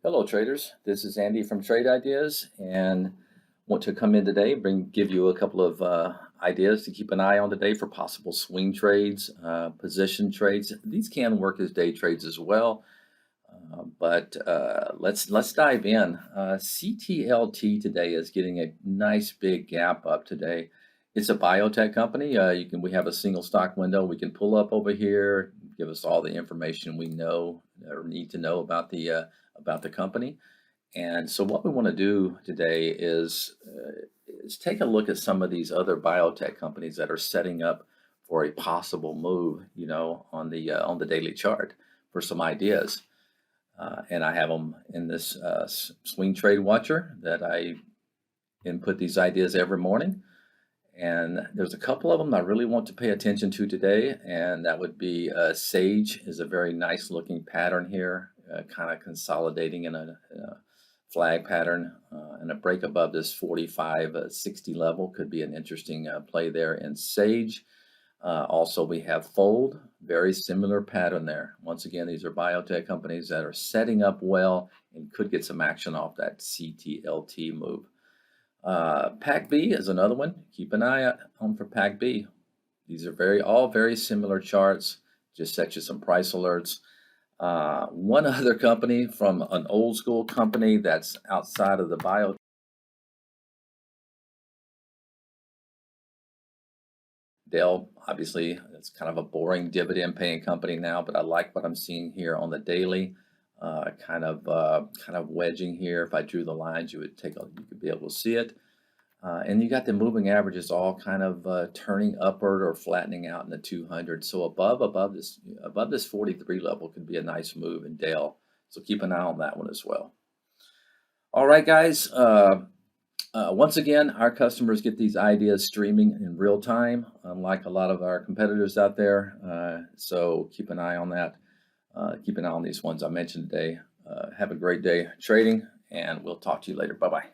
Hello traders, this is Andy from Trade Ideas and want to come in today, give you a couple of ideas to keep an eye on today for possible swing trades, position trades. These can work as day trades as well, but let's dive in. CTLT today is getting a nice big gap up today. It's a biotech company. We have a single stock window. We can pull up over here, give us all the information we know or need to know about the company. And so what we want to do today is take a look at some of these other biotech companies that are setting up for a possible move, on the daily chart for some ideas. And I have them in this swing trade watcher that I input these ideas every morning. And there's a couple of them I really want to pay attention to today, and that would be Sage is a very nice looking pattern here, kind of consolidating in a flag pattern, and a break above this 45.60 level could be an interesting play there in Sage. Also, we have Fold, very similar pattern there. Once again, these are biotech companies that are setting up well and could get some action off that CTLT move. Pac B is another one. Keep an eye on for Pac B. These are all very similar charts. Just set you some price alerts. One other company from an old school company that's outside of the bio. Dell, obviously, it's kind of a boring dividend paying company now, but I like what I'm seeing here on the daily. Kind of wedging here. If I drew the lines, you could be able to see it. And you got the moving averages all kind of turning upward or flattening out in the 200. So above this 43 level could be a nice move in Dell. So keep an eye on that one as well. All right, guys. Once again, our customers get these ideas streaming in real time, unlike a lot of our competitors out there. So keep an eye on that. Keep an eye on these ones I mentioned today. Have a great day trading, and we'll talk to you later. Bye-bye.